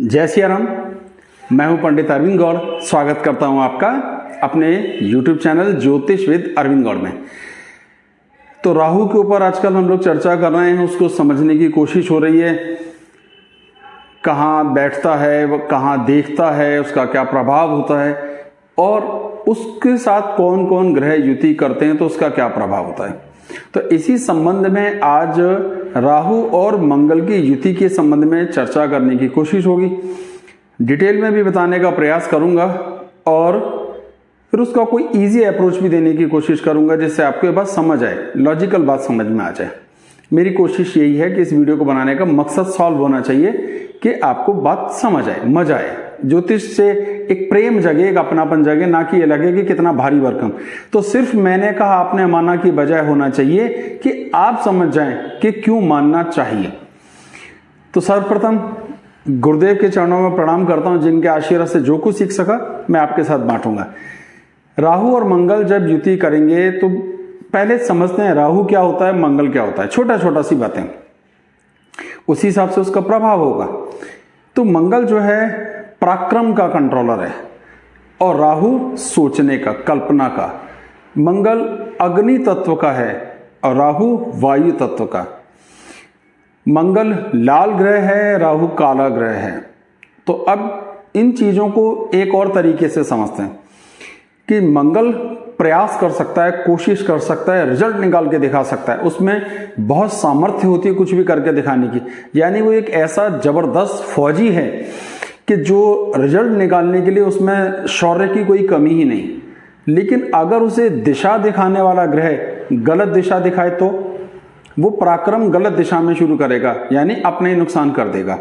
जय सिया राम। मैं हूं पंडित अरविंद गौड़। स्वागत करता हूं आपका अपने YouTube चैनल ज्योतिष विद अरविंद गौड़ में। तो राहु के ऊपर आजकल हम लोग चर्चा कर रहे हैं, उसको समझने की कोशिश हो रही है। कहाँ बैठता है, कहाँ देखता है, उसका क्या प्रभाव होता है और उसके साथ कौन कौन ग्रह युति करते हैं तो उसका क्या प्रभाव होता है। तो इसी संबंध में आज राहु और मंगल की युति के संबंध में चर्चा करने की कोशिश होगी। डिटेल में भी बताने का प्रयास करूंगा और फिर उसका कोई इजी अप्रोच भी देने की कोशिश करूंगा जिससे आपको बात समझ आए, लॉजिकल बात समझ में आ जाए। मेरी कोशिश यही है कि इस वीडियो को बनाने का मकसद सॉल्व होना चाहिए कि आपको बात समझ आए, मजा आए, ज्योतिष से एक प्रेम जगे, एक अपनापन जगे, ना कि ये लगे कि कितना भारी भरकम। तो सिर्फ मैंने कहा आपने माना की बजाय होना चाहिए कि आप समझ जाएं कि क्यों मानना चाहिए। तो सर्वप्रथम गुरुदेव के चरणों में प्रणाम करता हूं, जिनके आशीर्वाद से जो कुछ सीख सका मैं आपके साथ बांटूंगा। राहु और मंगल जब युति करेंगे तो पहले समझते हैं राहु क्या होता है, मंगल क्या होता है। छोटा छोटा सी बातें, उसी हिसाब से उसका प्रभाव होगा। तो मंगल जो है पराक्रम का कंट्रोलर है और राहु सोचने का, कल्पना का। मंगल अग्नि तत्व का है और राहु वायु तत्व का। मंगल लाल ग्रह है, राहु काला ग्रह है। तो अब इन चीजों को एक और तरीके से समझते हैं कि मंगल प्रयास कर सकता है, कोशिश कर सकता है, रिजल्ट निकाल के दिखा सकता है। उसमें बहुत सामर्थ्य होती है कुछ भी करके दिखाने की। यानी वो एक ऐसा जबरदस्त फौजी है कि जो रिजल्ट निकालने के लिए उसमें शौर्य की कोई कमी ही नहीं। लेकिन अगर उसे दिशा दिखाने वाला ग्रह गलत दिशा दिखाए तो वो पराक्रम गलत दिशा में शुरू करेगा, यानी अपने ही नुकसान कर देगा।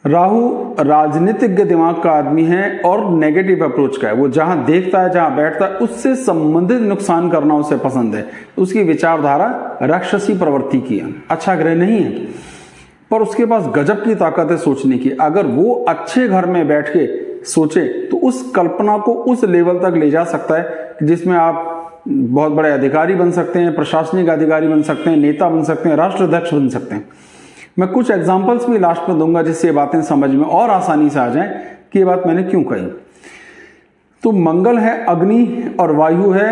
राहु राजनीतिज्ञ दिमाग का आदमी है और नेगेटिव अप्रोच का है। वो जहां देखता है, जहां बैठता है, उससे संबंधित नुकसान करना उसे पसंद है। उसकी विचारधारा राक्षसी प्रवृत्ति की है, अच्छा ग्रह नहीं है, पर उसके पास गजब की ताकत है सोचने की। अगर वो अच्छे घर में बैठ के सोचे तो उस कल्पना को उस लेवल तक ले जा सकता है जिसमें आप बहुत बड़े अधिकारी बन सकते हैं, प्रशासनिक अधिकारी बन सकते हैं, नेता बन सकते हैं, राष्ट्राध्यक्ष बन सकते हैं। मैं कुछ एग्जांपल्स भी लास्ट में दूंगा जिससे ये बातें समझ में और आसानी से आ जाएं कि ये बात मैंने क्यों कही। तो मंगल है अग्नि और वायु है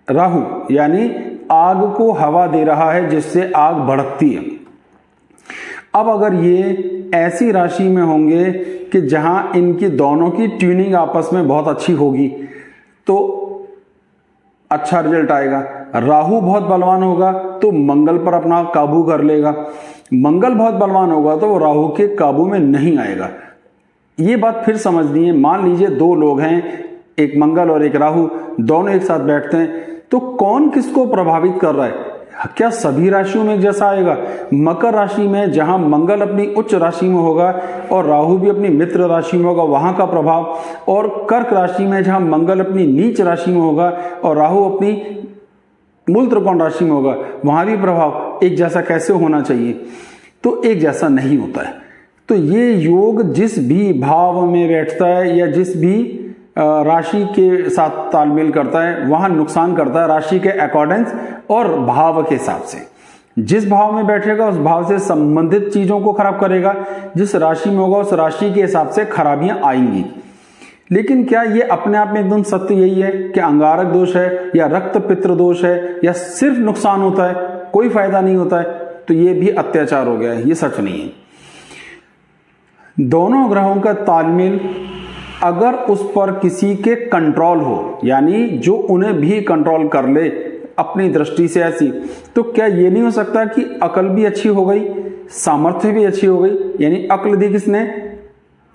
राहु, यानी आग को हवा दे रहा है जिससे आग भड़कती है। अब अगर ये ऐसी राशि में होंगे कि जहां इनकी दोनों की ट्यूनिंग आपस में बहुत अच्छी होगी तो अच्छा रिजल्ट आएगा। राहु बहुत बलवान होगा तो मंगल पर अपना काबू कर लेगा, मंगल बहुत बलवान होगा तो वो राहु के काबू में नहीं आएगा। ये बात फिर समझनी है। मान लीजिए दो लोग हैं, एक मंगल और एक राहु, दोनों एक साथ बैठते हैं तो कौन किसको प्रभावित कर रहा है? क्या सभी राशियों में एक जैसा आएगा? मकर राशि में जहां मंगल अपनी उच्च राशि में होगा और राहु भी अपनी मित्र राशि में होगा, वहां का प्रभाव, और कर्क राशि में जहां मंगल अपनी नीच राशि में होगा और राहु अपनी मूल त्रिकोण राशि में होगा, वहां भी प्रभाव एक जैसा कैसे होना चाहिए? तो एक जैसा नहीं होता है। तो ये योग जिस भी भाव में बैठता है या जिस भी राशि के साथ तालमेल करता है वहां नुकसान करता है, राशि के अकॉर्डिंग्स और भाव के हिसाब से। जिस भाव में बैठेगा उस भाव से संबंधित चीजों को खराब करेगा, जिस राशि में होगा उस राशि के हिसाब से खराबियां आएंगी। लेकिन क्या ये अपने आप में एकदम सत्य यही है कि अंगारक दोष है या रक्त पित्र दोष है या सिर्फ नुकसान होता है, कोई फायदा नहीं होता है? तो ये भी अत्याचार हो गया है, ये सच नहीं है। दोनों ग्रहों का तालमेल अगर उस पर किसी के कंट्रोल हो, यानी जो उन्हें भी कंट्रोल कर ले अपनी दृष्टि से ऐसी, तो क्या ये नहीं हो सकता कि अकल भी अच्छी हो गई, सामर्थ्य भी अच्छी हो गई? यानी अकल दी किसने?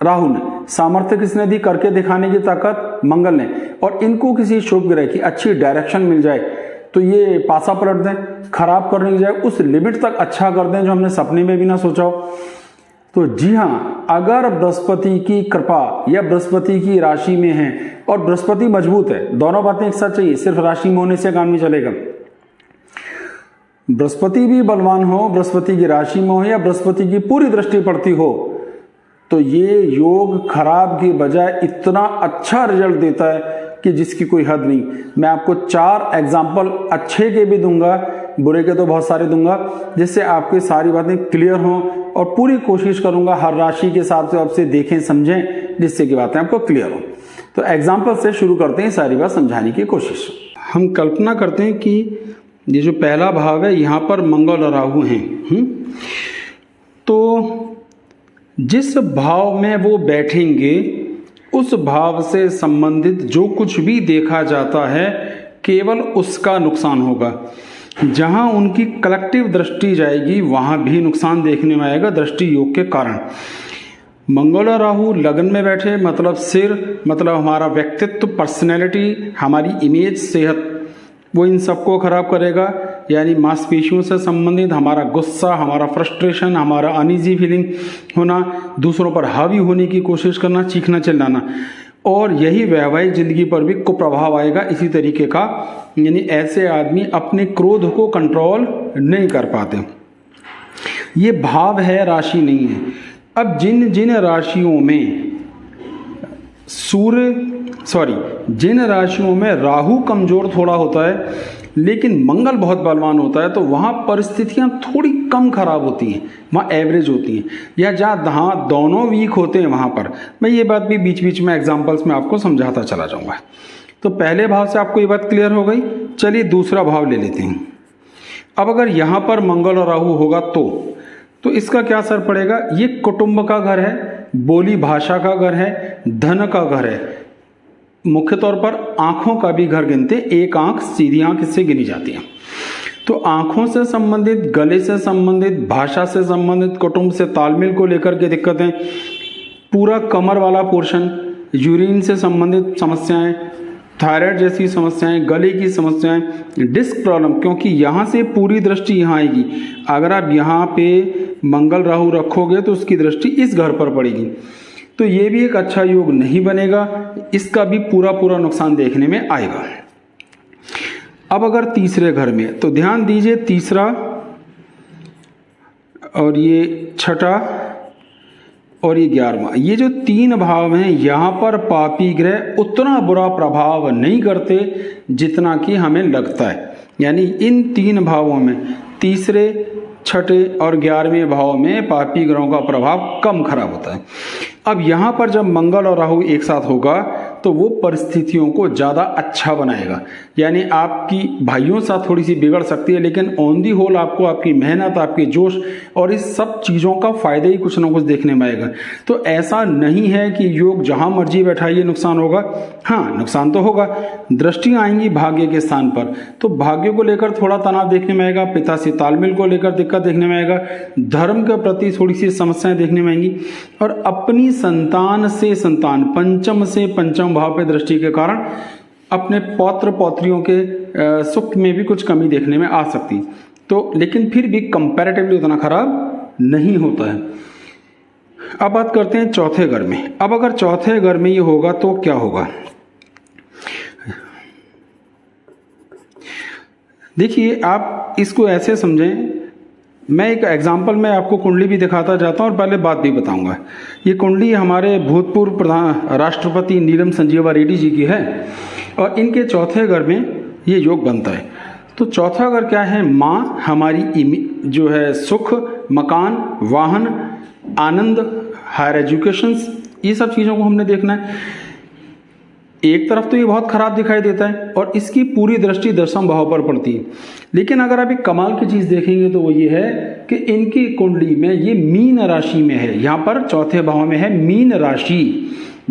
राहु ने। सामर्थ्य किसने दी? करके दिखाने की ताकत मंगल ने। और इनको किसी शुभ ग्रह की अच्छी डायरेक्शन मिल जाए तो ये पासा पलट दें, खराब करने की जाए उस लिमिट तक अच्छा कर दें जो हमने सपने में भी ना सोचा हो। तो जी हाँ, अगर बृहस्पति की कृपा या बृहस्पति की राशि में है और बृहस्पति मजबूत है, दोनों बातें एक साथ चाहिए, सिर्फ राशि में होने से काम नहीं चलेगा। बृहस्पति भी बलवान हो, बृहस्पति की राशि में हो या बृहस्पति की पूरी दृष्टि पड़ती हो, तो ये योग खराब की बजाय इतना अच्छा रिजल्ट देता है कि जिसकी कोई हद नहीं। मैं आपको 4 एग्जाम्पल अच्छे के भी दूंगा, बुरे के तो बहुत सारे दूंगा, जिससे आपकी सारी बातें क्लियर हों और पूरी कोशिश करूंगा हर राशि के हिसाब से आपसे देखें समझें, जिससे कि बातें आपको क्लियर हो। तो एग्जाम्पल से शुरू करते हैं, सारी बात समझाने की कोशिश। हम कल्पना करते हैं कि ये जो पहला भाव है यहाँ पर मंगल और राहु हैं, तो जिस भाव में वो बैठेंगे उस भाव से संबंधित जो कुछ भी देखा जाता है केवल उसका नुकसान होगा। जहां उनकी कलेक्टिव दृष्टि जाएगी वहां भी नुकसान देखने में आएगा दृष्टि योग के कारण। मंगल और राहु लगन में बैठे मतलब सिर, मतलब हमारा व्यक्तित्व, पर्सनैलिटी, हमारी इमेज, सेहत, वो इन सबको खराब करेगा। यानी मांसपेशियों से संबंधित हमारा गुस्सा, हमारा फ्रस्ट्रेशन, हमारा अनईजी फीलिंग होना, दूसरों पर हावी होने की कोशिश करना, चीखना चिल्लाना, और यही वैवाहिक जिंदगी पर भी कुप्रभाव आएगा इसी तरीके का। यानी ऐसे आदमी अपने क्रोध को कंट्रोल नहीं कर पाते। ये भाव है, राशि नहीं है। अब जिन जिन राशियों में जिन राशियों में राहु कमजोर थोड़ा होता है लेकिन मंगल बहुत बलवान होता है, तो वहाँ परिस्थितियाँ थोड़ी कम खराब होती हैं, वहाँ एवरेज होती हैं। या जहाँ दोनों वीक होते हैं वहाँ पर, मैं ये बात भी बीच बीच में एग्जांपल्स में आपको समझाता चला जाऊँगा। तो पहले भाव से आपको ये बात क्लियर हो गई। चलिए दूसरा भाव ले लेते हैं। अब अगर यहाँ पर मंगल और राहु होगा तो इसका क्या असर पड़ेगा? ये कुटुंब का घर है, बोली भाषा का घर है, धन का घर है, मुख्य तौर पर आंखों का भी घर गिनते। एक आंख, सीधी आंख इससे गिनी जाती है। तो आंखों से संबंधित, गले से संबंधित, भाषा से संबंधित, कुटुंब से तालमेल को लेकर के दिक्कतें, पूरा कमर वाला पोर्शन, यूरिन से संबंधित समस्याएं, थायराइड जैसी समस्याएं, गले की समस्याएं, डिस्क प्रॉब्लम, क्योंकि यहाँ से पूरी दृष्टि यहाँ आएगी। अगर आप यहाँ पे मंगल राहु रखोगे तो उसकी दृष्टि इस घर पर पड़ेगी, तो ये भी एक अच्छा योग नहीं बनेगा, इसका भी पूरा नुकसान देखने में आएगा। अब अगर तीसरे घर में, तो ध्यान दीजिए तीसरा और ये छठा और ये 11वां, ये जो 3 भाव हैं यहाँ पर पापी ग्रह उतना बुरा प्रभाव नहीं करते जितना कि हमें लगता है। यानी इन 3 भावों में, तीसरे, छठे और 11वें भाव में पापी ग्रहों का प्रभाव कम खराब होता है। अब यहाँ पर जब मंगल और राहु एक साथ होगा तो वो परिस्थितियों को ज़्यादा अच्छा बनाएगा। यानी आपकी भाइयों से थोड़ी सी बिगड़ सकती है, लेकिन ऑन दी होल आपको आपकी मेहनत, आपके जोश और इस सब चीज़ों का फायदा ही कुछ ना कुछ देखने में आएगा। तो ऐसा नहीं है कि योग जहाँ मर्जी बैठाइए नुकसान होगा। हाँ, नुकसान तो होगा। दृष्टियाँ आएंगी भाग्य के स्थान पर, तो भाग्य को लेकर थोड़ा तनाव देखने में आएगा, पिता से तालमेल को लेकर दिक्कत देखने में आएगा, धर्म के प्रति थोड़ी सी समस्याएं देखने में आएंगी, और अपनी संतान से संतान, पंचम से पंचम भाव पे दृष्टि के कारण अपने पौत्र पौत्रियों के सुख में भी कुछ कमी देखने में आ सकती। तो लेकिन फिर भी कंपैरेटिवली उतना खराब नहीं होता है। अब बात करते हैं चौथे घर में। अब अगर चौथे घर में ये होगा तो क्या होगा? देखिए, आप इसको ऐसे समझें, मैं एक एग्जाम्पल में आपको कुंडली भी दिखाता जाता हूँ और पहले बात भी बताऊंगा। ये कुंडली हमारे भूतपूर्व राष्ट्रपति नीलम संजीवा रेड्डी जी की है और इनके चौथे घर में ये योग बनता है। तो चौथा घर क्या है? माँ, हमारी जो है सुख, मकान, वाहन, आनंद, हायर एजुकेशन, ये सब चीज़ों को हमने देखना है। एक तरफ तो ये बहुत खराब दिखाई देता है और इसकी पूरी दृष्टि 10वें भाव पर पड़ती है। लेकिन अगर आप एक कमाल की चीज देखेंगे तो वो ये है कि इनकी कुंडली में ये मीन राशि में है। यहाँ पर चौथे भाव में है मीन राशि।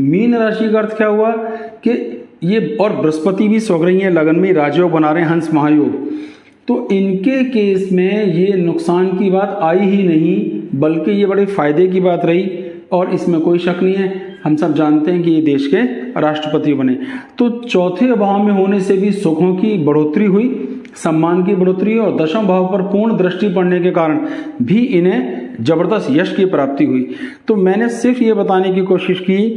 मीन राशि का अर्थ क्या हुआ कि ये, और बृहस्पति भी स्वग्रही है, लगन में राजयोग बना रहे हैं, हंस महायोग। तो इनके केस में ये नुकसान की बात आई ही नहीं, बल्कि ये बड़े फायदे की बात रही और इसमें कोई शक नहीं है। हम सब जानते हैं कि ये देश के राष्ट्रपति बने। तो चौथे भाव में होने से भी सुखों की बढ़ोतरी हुई, सम्मान की बढ़ोतरी, और 10वें भाव पर पूर्ण दृष्टि पड़ने के कारण भी इन्हें जबरदस्त यश की प्राप्ति हुई। तो मैंने सिर्फ ये बताने की कोशिश की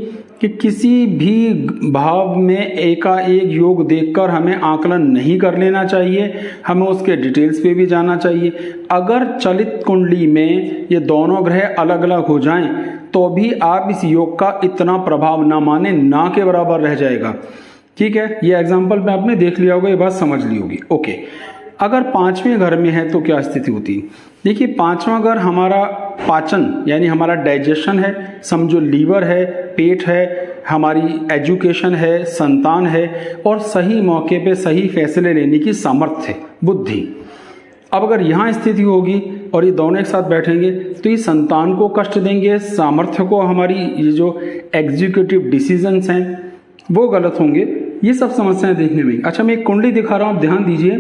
कि किसी भी भाव में एकाएक योग देखकर हमें आकलन नहीं कर लेना चाहिए, हमें उसके डिटेल्स पे भी जाना चाहिए। अगर चलित कुंडली में ये दोनों ग्रह अलग अलग हो जाएं तो भी आप इस योग का इतना प्रभाव ना माने, ना के बराबर रह जाएगा। ठीक है, ये एग्जाम्पल में आपने देख लिया होगा, ये बात समझ ली होगी। ओके, अगर पांचवें घर में है तो क्या स्थिति होती है? देखिए, पांचवा घर हमारा पाचन यानी हमारा डाइजेशन है, समझो लीवर है, पेट है, हमारी एजुकेशन है, संतान है और सही मौके पे सही फैसले लेने की सामर्थ्य, बुद्धि। अब अगर यहाँ स्थिति होगी और ये दोनों एक साथ बैठेंगे तो ये संतान को कष्ट देंगे, सामर्थ्य को, हमारी ये जो एग्जीक्यूटिव डिसीजंस हैं वो गलत होंगे। ये सब समस्याएं देखने में। अच्छा, मैं एक कुंडली दिखा रहा हूँ, ध्यान दीजिए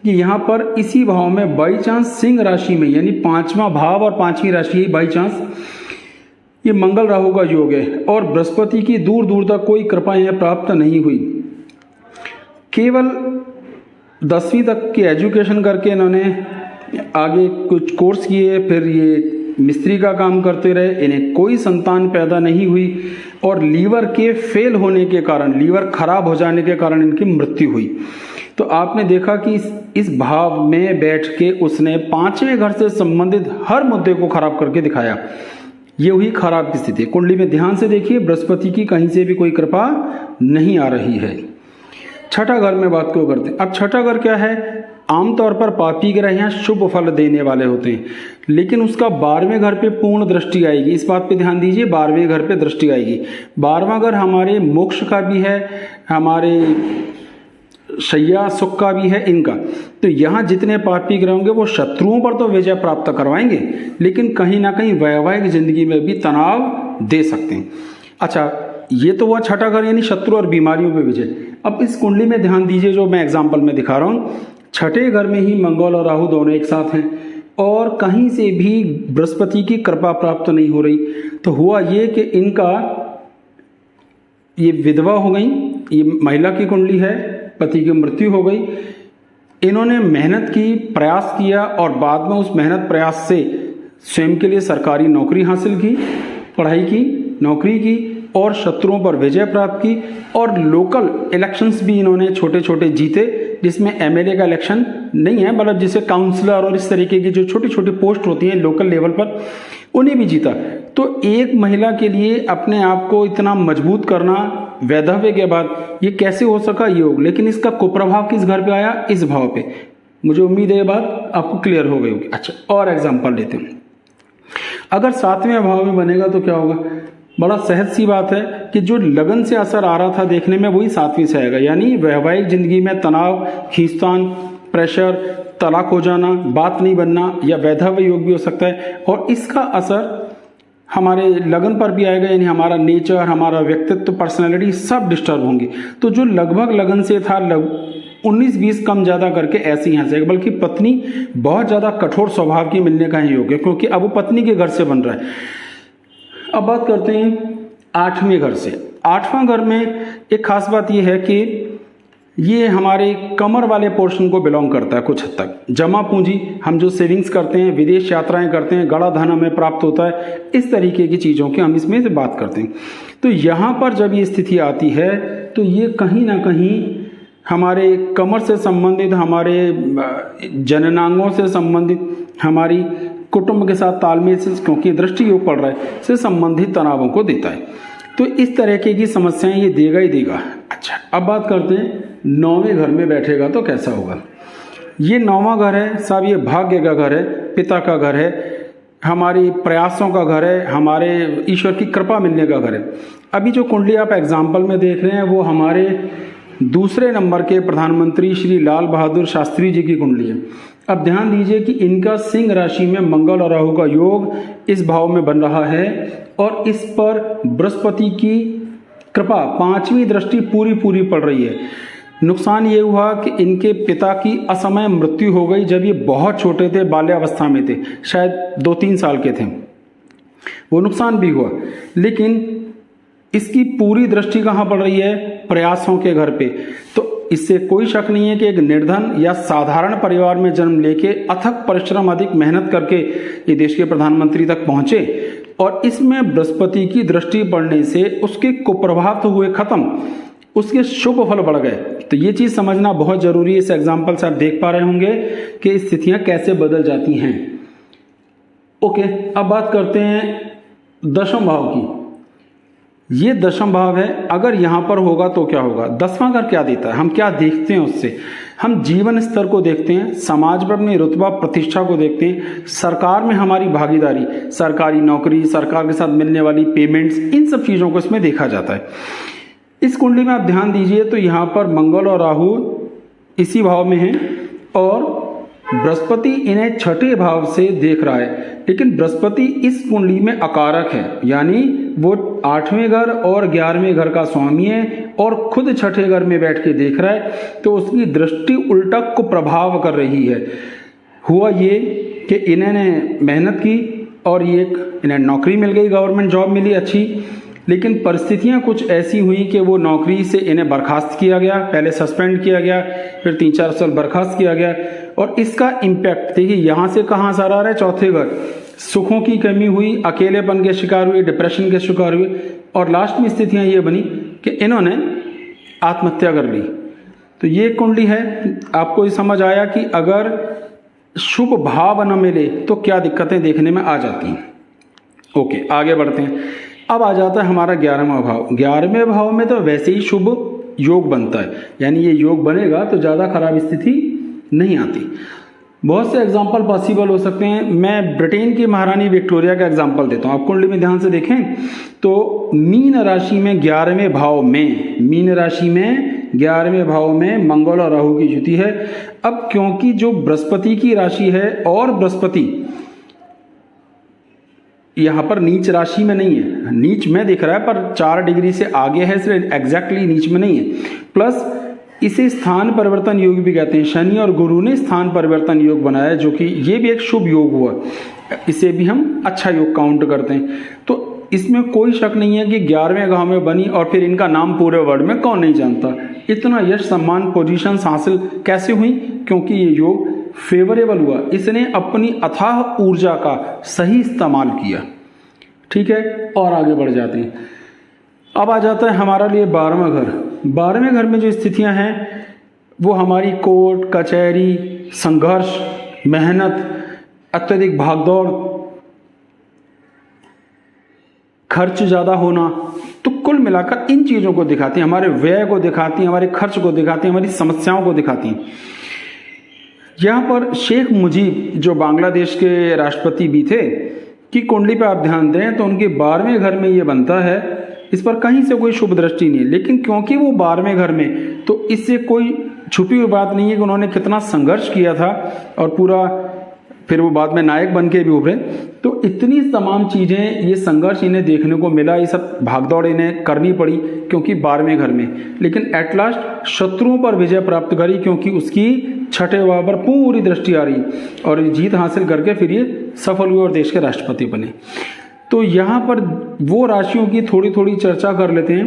कि यहाँ पर इसी भाव में बाई चांस सिंह राशि में, यानी पांचवा भाव और पांचवी राशि बाई चांस ये मंगल राहु का योग है और बृहस्पति की दूर दूर तक कोई कृपा यहाँ प्राप्त नहीं हुई। केवल 10वीं तक की एजुकेशन करके इन्होंने आगे कुछ कोर्स किए, फिर ये मिस्त्री का काम करते रहे, इन्हें कोई संतान पैदा नहीं हुई और लीवर के फेल होने के कारण, लीवर खराब हो जाने के कारण इनकी मृत्यु हुई। तो आपने देखा कि इस भाव में बैठ के उसने पांचवें घर से संबंधित हर मुद्दे को खराब करके दिखाया। ये हुई खराब की स्थिति। कुंडली में ध्यान से देखिए, बृहस्पति की कहीं से भी कोई कृपा नहीं आ रही है। छठा घर में बात क्यों करते हैं? अब छठा घर क्या है? आमतौर पर पापी ग्रह यहाँ शुभ फल देने वाले होते हैं, लेकिन उसका 12वें घर पे पूर्ण दृष्टि आएगी। इस बात पे ध्यान दीजिए, 12वें घर पे दृष्टि आएगी। 12वां घर हमारे मोक्ष का भी है, हमारे शैया सुख का भी है, इनका। तो यहाँ जितने पापी ग्रह होंगे वो शत्रुओं पर तो विजय प्राप्त करवाएंगे, लेकिन कहीं ना कहीं वैवाहिक जिंदगी में भी तनाव दे सकते हैं। अच्छा, ये तो हुआ छठा घर यानी शत्रु और बीमारियों पे विजय। अब इस कुंडली में ध्यान दीजिए, जो मैं एग्जाम्पल में दिखा रहा हूँ, छठे घर में ही मंगल और राहु दोनों एक साथ हैं और कहीं से भी बृहस्पति की कृपा प्राप्त नहीं हो रही। तो हुआ ये कि इनका ये विधवा हो गई, ये महिला की कुंडली है, पति की मृत्यु हो गई। इन्होंने मेहनत की, प्रयास किया और बाद में उस मेहनत प्रयास से स्वयं के लिए सरकारी नौकरी हासिल की, पढ़ाई की, नौकरी की और शत्रुओं पर विजय प्राप्त की और लोकल इलेक्शंस भी इन्होंने छोटे छोटे जीते, जिसमें एमएलए का इलेक्शन नहीं है, मतलब जिसे काउंसलर और इस तरीके की जो छोटी छोटी पोस्ट होती हैं लोकल लेवल पर, उन्हें भी जीता। तो एक महिला के लिए अपने आप को इतना मजबूत करना वैधव्य के बाद ये कैसे हो सका योग? लेकिन इसका कुप्रभाव किस घर पे आया? इस भाव पे। मुझे उम्मीद है ये बात आपको क्लियर हो गई होगी। अच्छा, और एग्जाम्पल लेते हैं। अगर 7वें भाव में बनेगा तो क्या होगा? बड़ा सहज सी बात है कि जो लगन से असर आ रहा था देखने में वही 7वीं से आएगा, यानी वैवाहिक जिंदगी में तनाव, खींचतान, प्रेशर, तलाक हो जाना, बात नहीं बनना या वैधव्य योग भी हो सकता है और इसका असर हमारे लगन पर भी आएगा, यानी हमारा नेचर, हमारा व्यक्तित्व, पर्सनैलिटी सब डिस्टर्ब होंगे। तो जो लगभग लगन से था 19-20 कम ज्यादा करके ऐसे यहाँ से, बल्कि पत्नी बहुत ज्यादा कठोर स्वभाव की मिलने का ही योग है, क्योंकि अब वो पत्नी के घर से बन रहा है। अब बात करते हैं 8वें घर से। 8वां घर में एक खास बात यह है कि ये हमारे कमर वाले पोर्शन को बिलोंग करता है कुछ हद तक। जमा पूंजी, हम जो सेविंग्स करते हैं, विदेश यात्राएं करते हैं, गड़ा धन हमें प्राप्त होता है, इस तरीके की चीज़ों की हम इसमें से बात करते हैं। तो यहाँ पर जब ये स्थिति आती है तो ये कहीं ना कहीं हमारे कमर से संबंधित, हमारे जननांगों से संबंधित, हमारी कुटुंब के साथ तालमेल से, क्योंकि दृष्टि योग पड़ रहा है, से संबंधित तनावों को देता है। तो इस तरीके की समस्याएं ये देगा ही देगा। अच्छा, अब बात करते हैं 9वें घर में बैठेगा तो कैसा होगा। ये 9वां घर है साहब, ये भाग्य का घर है, पिता का घर है, हमारी प्रयासों का घर है, हमारे ईश्वर की कृपा मिलने का घर है। अभी जो कुंडली आप एग्जाम्पल में देख रहे हैं वो हमारे दूसरे नंबर के प्रधानमंत्री श्री लाल बहादुर शास्त्री जी की कुंडली है। अब ध्यान दीजिए कि इनका सिंह राशि में मंगल और राहु का योग इस भाव में बन रहा है और इस पर बृहस्पति की कृपा, 5वीं दृष्टि पूरी पूरी पड़ रही है। नुकसान ये हुआ कि इनके पिता की असमय मृत्यु हो गई जब ये बहुत छोटे थे, बाल्यावस्था में थे, शायद 2-3 साल के थे। वो नुकसान भी हुआ, लेकिन इसकी पूरी दृष्टि कहाँ पड़ रही है? प्रयासों के घर पे। तो इससे कोई शक नहीं है कि एक निर्धन या साधारण परिवार में जन्म लेके अथक परिश्रम, अधिक मेहनत करके ये देश के प्रधानमंत्री तक पहुंचे और इसमें बृहस्पति की दृष्टि पड़ने से उसके कुप्रभाव तो हुए खत्म, उसके शुभ फल बढ़ गए। तो ये चीज समझना बहुत जरूरी है। इस एग्जाम्पल से आप देख पा रहे होंगे कि स्थितियां कैसे बदल जाती हैं। ओके, अब बात करते हैं 10वें भाव की। ये दशम भाव है, अगर यहाँ पर होगा तो क्या होगा। 10वां घर क्या देता है, हम क्या देखते हैं उससे, हम जीवन स्तर को देखते हैं, समाज में अपनी रुतबा प्रतिष्ठा को देखते हैं, सरकार में हमारी भागीदारी, सरकारी नौकरी, सरकार के साथ मिलने वाली पेमेंट्स, इन सब चीज़ों को इसमें देखा जाता है। इस कुंडली में आप ध्यान दीजिए तो यहाँ पर मंगल और राहु इसी भाव में हैं और बृहस्पति इन्हें छठे भाव से देख रहा है, लेकिन बृहस्पति इस कुंडली में अकारक है, यानी वो 8वें घर और 11वें घर का स्वामी है और खुद छठे घर में बैठ के देख रहा है, तो उसकी दृष्टि उल्टा को प्रभाव कर रही है। हुआ ये कि इन्होंने मेहनत की और ये इन्हें नौकरी मिल गई, गवर्नमेंट जॉब मिली अच्छी, लेकिन परिस्थितियां कुछ ऐसी हुई कि वो नौकरी से इन्हें बर्खास्त किया गया, पहले सस्पेंड किया गया, फिर 3-4 साल बर्खास्त किया गया और इसका इम्पैक्ट देखिए यहाँ से कहाँ सारा आ रहा है, चौथे घर। सुखों की कमी हुई, अकेलेपन के शिकार हुए, डिप्रेशन के शिकार हुए और लास्ट में स्थितियां ये बनी कि इन्होंने आत्महत्या कर ली। तो ये कुंडली है, आपको ये समझ आया कि अगर शुभ भाव न मिले तो क्या दिक्कतें देखने में आ जाती हैं। ओके, आगे बढ़ते हैं। अब आ जाता है हमारा 11वां भाव। 11वें भाव में तो वैसे ही शुभ योग बनता है, यानी ये योग बनेगा तो ज़्यादा खराब स्थिति नहीं आती। बहुत से एग्जाम्पल पॉसिबल हो सकते हैं। मैं ब्रिटेन की महारानी विक्टोरिया का एग्जाम्पल देता हूँ। आप कुंडली में ध्यान से देखें तो मीन राशि में 11वें भाव में, मीन राशि में 11वें भाव में मंगल और राहु की युति है। अब क्योंकि जो बृहस्पति की राशि है और बृहस्पति यहाँ पर नीच राशि में नहीं है, नीच में दिख रहा है पर 4 डिग्री से आगे है, इसलिए एग्जैक्टली नीच में नहीं है। प्लस इसे स्थान परिवर्तन योग भी कहते हैं। शनि और गुरु ने स्थान परिवर्तन योग बनाया, जो कि ये भी एक शुभ योग हुआ, इसे भी हम अच्छा योग काउंट करते हैं। तो इसमें कोई शक नहीं है कि 11वें गांव में बनी और फिर इनका नाम पूरे वर्ल्ड में कौन नहीं जानता। इतना यश सम्मान पोजीशन हासिल कैसे हुई, क्योंकि ये योग फेवरेबल हुआ, इसने अपनी अथाह ऊर्जा का सही इस्तेमाल किया। ठीक है, और आगे बढ़ जाते हैं। अब आ जाता है हमारा लिए 12वां घर। 12वें घर में जो स्थितियां हैं वो हमारी कोर्ट कचहरी, संघर्ष, मेहनत, अत्यधिक भागदौड़, खर्च ज़्यादा होना, तो कुल मिलाकर इन चीज़ों को दिखाती हैं, हमारे व्यय को दिखाती हैं, हमारे खर्च को दिखाती हैं, हमारी समस्याओं को दिखाती हैं। यहाँ पर शेख मुजीब जो बांग्लादेश के राष्ट्रपति भी थे की कुंडली पे आप ध्यान दें तो उनके 12वें घर में ये बनता है। इस पर कहीं से कोई शुभ दृष्टि नहीं है, लेकिन क्योंकि वो 12वें घर में, तो इससे कोई छुपी हुई बात नहीं है कि उन्होंने कितना संघर्ष किया था और पूरा फिर वो बाद में नायक बन के भी उभरे। तो इतनी तमाम चीज़ें, ये संघर्ष इन्हें देखने को मिला, ये सब भागदौड़ इन्हें करनी पड़ी क्योंकि 12वें घर में, लेकिन एट लास्ट शत्रुओं पर विजय प्राप्त करी क्योंकि उसकी छठे भाव पर पूरी दृष्टि आ रही और जीत हासिल करके फिर ये सफल हुए और देश के राष्ट्रपति बने। तो यहाँ पर वो राशियों की थोड़ी थोड़ी चर्चा कर लेते हैं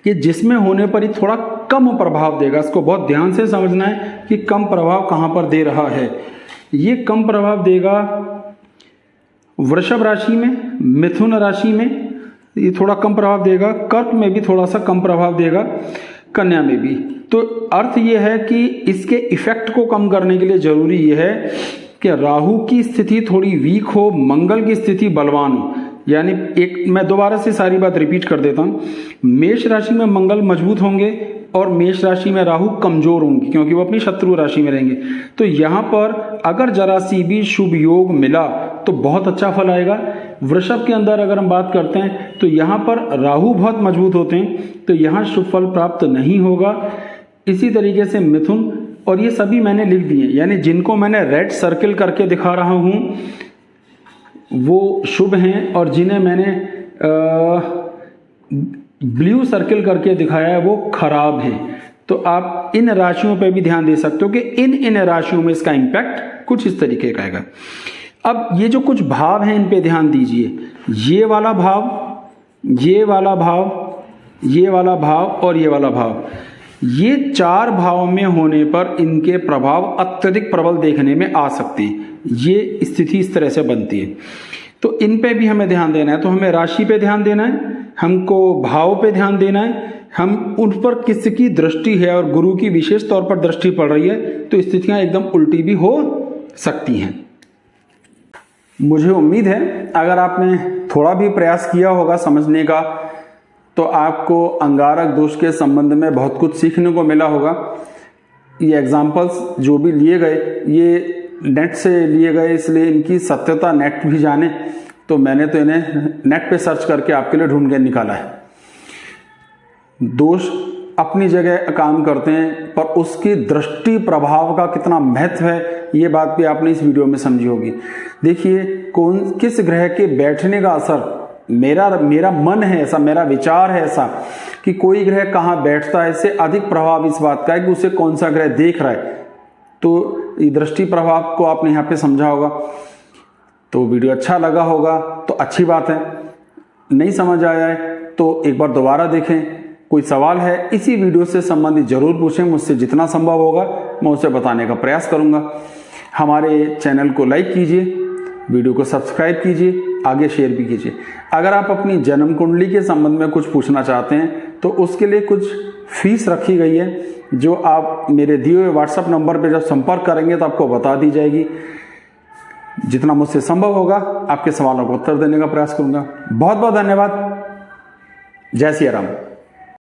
कि जिसमें होने पर ही थोड़ा कम प्रभाव देगा। इसको बहुत ध्यान से समझना है कि कम प्रभाव कहाँ पर दे रहा है। ये कम प्रभाव देगा वृषभ राशि में, मिथुन राशि में ये थोड़ा कम प्रभाव देगा, कर्क में भी थोड़ा सा कम प्रभाव देगा, कन्या में भी। तो अर्थ ये है कि इसके इफेक्ट को कम करने के लिए जरूरी ये है कि राहु की स्थिति थोड़ी वीक हो, मंगल की स्थिति बलवान हो। यानी एक मैं दोबारा से सारी बात रिपीट कर देता हूँ, मेष राशि में मंगल मजबूत होंगे और मेष राशि में राहु कमजोर होंगे क्योंकि वो अपनी शत्रु राशि में रहेंगे। तो यहाँ पर अगर जरा सी भी शुभ योग मिला तो बहुत अच्छा फल आएगा। वृषभ के अंदर अगर हम बात करते हैं तो यहाँ पर राहु बहुत मजबूत होते हैं, तो यहाँ शुभ फल प्राप्त नहीं होगा। इसी तरीके से मिथुन, और ये सभी मैंने लिख दिए, यानी जिनको मैंने रेड सर्किल करके दिखा रहा हूँ वो शुभ हैं और जिन्हें मैंने ब्लू सर्किल करके दिखाया है वो खराब हैं। तो आप इन राशियों पर भी ध्यान दे सकते हो कि इन राशियों में इसका इम्पैक्ट कुछ इस तरीके का आएगा। अब ये जो कुछ भाव हैं इन पे ध्यान दीजिए, ये वाला भाव, ये वाला भाव, ये वाला भाव और ये वाला भाव, ये 4 भाव में होने पर इनके प्रभाव अत्यधिक प्रबल देखने में आ सकते हैं। ये स्थिति इस तरह से बनती है, तो इन पे भी हमें ध्यान देना है। तो हमें राशि पे ध्यान देना है, हमको भाव पे ध्यान देना है, हम उन पर किसकी दृष्टि है और गुरु की विशेष तौर पर दृष्टि पड़ रही है तो स्थितियां एकदम उल्टी भी हो सकती हैं। मुझे उम्मीद है अगर आपने थोड़ा भी प्रयास किया होगा समझने का तो आपको अंगारक दोष के संबंध में बहुत कुछ सीखने को मिला होगा। ये एग्जाम्पल्स जो भी लिए गए ये नेट से लिए गए, इसलिए इनकी सत्यता नेट भी जाने, तो मैंने तो इन्हें नेट पे सर्च करके आपके लिए ढूंढ के निकाला है। दोष अपनी जगह काम करते हैं, पर उसकी दृष्टि प्रभाव का कितना महत्व है ये बात भी आपने इस वीडियो में समझी होगी। देखिए किस ग्रह के बैठने का असर, मेरा मन है ऐसा, मेरा विचार है ऐसा कि कोई ग्रह कहाँ बैठता है, इससे अधिक प्रभाव इस बात का है कि उसे कौन सा ग्रह देख रहा है। तो ये दृष्टि प्रभाव को आपने यहाँ पे समझा होगा। तो वीडियो अच्छा लगा होगा तो अच्छी बात है, नहीं समझ आया है तो एक बार दोबारा देखें। कोई सवाल है इसी वीडियो से संबंधित जरूर पूछें, मुझसे जितना संभव होगा मैं उसे बताने का प्रयास करूंगा। हमारे चैनल को लाइक कीजिए, वीडियो को सब्सक्राइब कीजिए, आगे शेयर भी कीजिए। अगर आप अपनी जन्म कुंडली के संबंध में कुछ पूछना चाहते हैं तो उसके लिए कुछ फीस रखी गई है, जो आप मेरे दिए हुए व्हाट्सएप नंबर पर जब संपर्क करेंगे तो आपको बता दी जाएगी। जितना मुझसे संभव होगा आपके सवालों को उत्तर देने का प्रयास करूंगा। बहुत बहुत धन्यवाद। जय सिया राम।